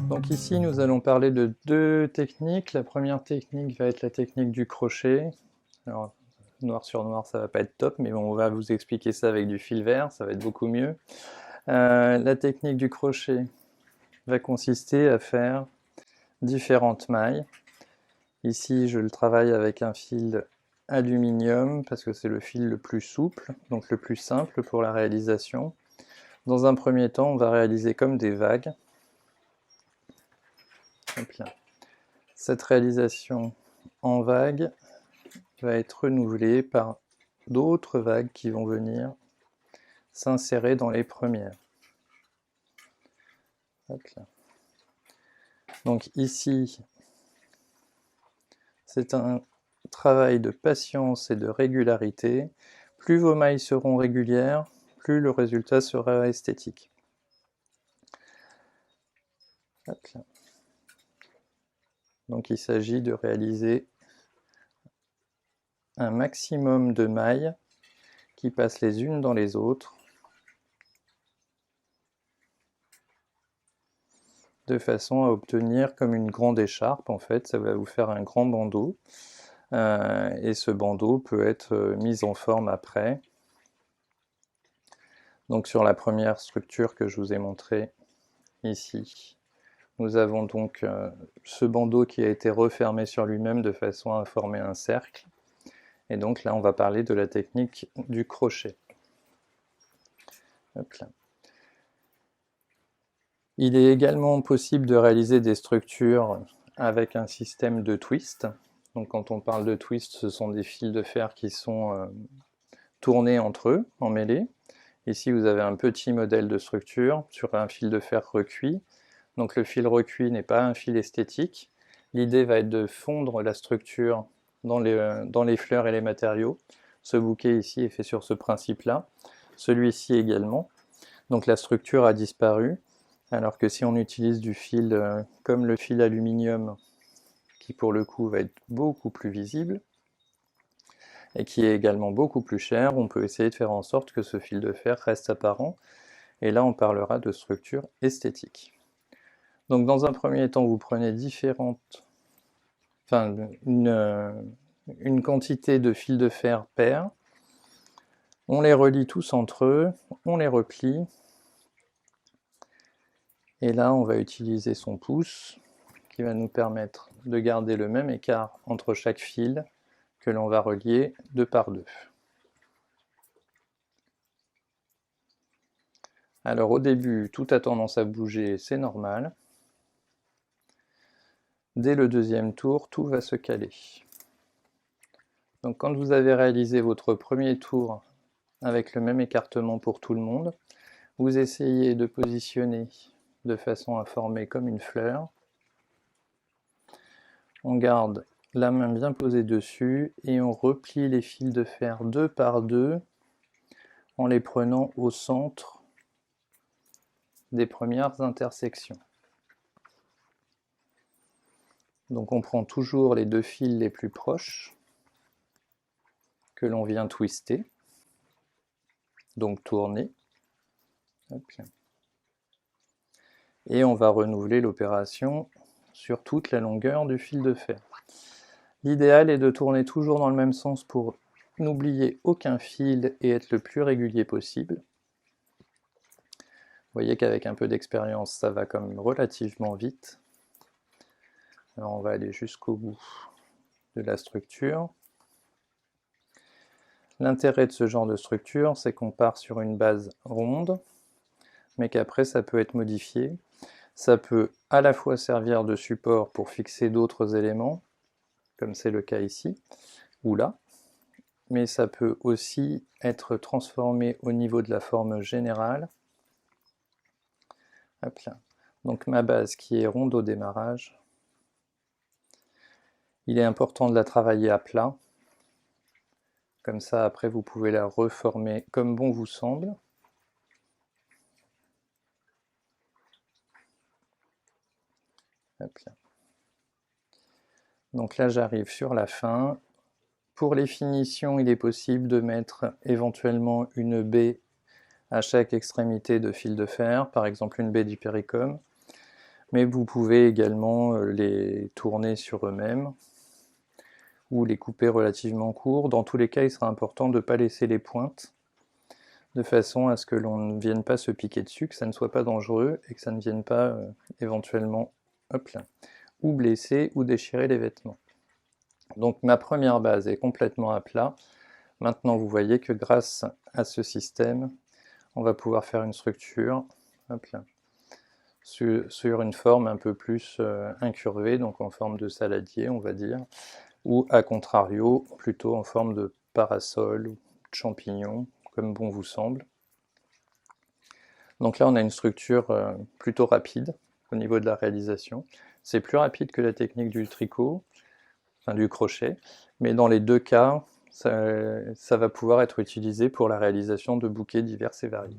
Donc ici, nous allons parler de deux techniques. La première technique va être la technique du crochet. Alors, noir sur noir, ça va pas être top, mais bon, on va vous expliquer ça avec du fil vert, ça va être beaucoup mieux. La technique du crochet va consister à faire différentes mailles. Ici, je le travaille avec un fil aluminium parce que c'est le fil le plus souple, donc le plus simple pour la réalisation. Dans un premier temps, on va réaliser comme des vagues. Hop là. Cette réalisation en vague va être renouvelée par d'autres vagues qui vont venir s'insérer dans les premières. Hop là. Donc ici, c'est un travail de patience et de régularité. Plus vos mailles seront régulières, plus le résultat sera esthétique. Hop là. Donc il s'agit de réaliser un maximum de mailles qui passent les unes dans les autres de façon à obtenir comme une grande écharpe. En fait, ça va vous faire un grand bandeau et ce bandeau peut être mis en forme après. Donc sur la première structure que je vous ai montrée ici, nous avons donc ce bandeau qui a été refermé sur lui-même de façon à former un cercle. Et donc là, on va parler de la technique du crochet. Hop là. Il est également possible de réaliser des structures avec un système de twist. Donc quand on parle de twist, ce sont des fils de fer qui sont tournés entre eux, emmêlés. Ici, vous avez un petit modèle de structure sur un fil de fer recuit. Donc le fil recuit n'est pas un fil esthétique. L'idée va être de fondre la structure dans les fleurs et les matériaux. Ce bouquet ici est fait sur ce principe-là. Celui-ci également. Donc la structure a disparu. Alors que si on utilise du fil comme le fil aluminium, qui pour le coup va être beaucoup plus visible, et qui est également beaucoup plus cher, on peut essayer de faire en sorte que ce fil de fer reste apparent. Et là, on parlera de structure esthétique. Donc dans un premier temps, vous prenez une quantité de fils de fer pairs, on les relie tous entre eux, on les replie, et là on va utiliser son pouce qui va nous permettre de garder le même écart entre chaque fil que l'on va relier deux par deux. Alors au début, tout a tendance à bouger, c'est normal. Dès le deuxième tour, tout va se caler. Donc quand vous avez réalisé votre premier tour avec le même écartement pour tout le monde, vous essayez de positionner de façon à former comme une fleur. On garde la main bien posée dessus et on replie les fils de fer deux par deux en les prenant au centre des premières intersections. Donc on prend toujours les deux fils les plus proches que l'on vient twister, donc tourner. Et on va renouveler l'opération sur toute la longueur du fil de fer. L'idéal est de tourner toujours dans le même sens pour n'oublier aucun fil et être le plus régulier possible. Vous voyez qu'avec un peu d'expérience, ça va quand même relativement vite. Alors on va aller jusqu'au bout de la structure. L'intérêt de ce genre de structure, c'est qu'on part sur une base ronde, mais qu'après ça peut être modifié. Ça peut à la fois servir de support pour fixer d'autres éléments, comme c'est le cas ici, ou là, mais ça peut aussi être transformé au niveau de la forme générale. Hop là. Donc ma base qui est ronde au démarrage, il est important de la travailler à plat, comme ça après vous pouvez la reformer comme bon vous semble. Hop là. Donc là j'arrive sur la fin. Pour les finitions, il est possible de mettre éventuellement une baie à chaque extrémité de fil de fer, par exemple une baie d'hypericum, mais vous pouvez également les tourner sur eux-mêmes ou les couper relativement courts. Dans tous les cas, il sera important de ne pas laisser les pointes, de façon à ce que l'on ne vienne pas se piquer dessus, que ça ne soit pas dangereux et que ça ne vienne pas éventuellement ou blesser ou déchirer les vêtements. Donc ma première base est complètement à plat. Maintenant vous voyez que grâce à ce système, on va pouvoir faire une structure sur une forme un peu plus incurvée, donc en forme de saladier on va dire, ou à contrario plutôt en forme de parasol ou de champignon, comme bon vous semble. Donc là on a une structure plutôt rapide au niveau de la réalisation. C'est plus rapide que la technique du tricot, enfin du crochet, mais dans les deux cas, ça va pouvoir être utilisé pour la réalisation de bouquets divers et variés.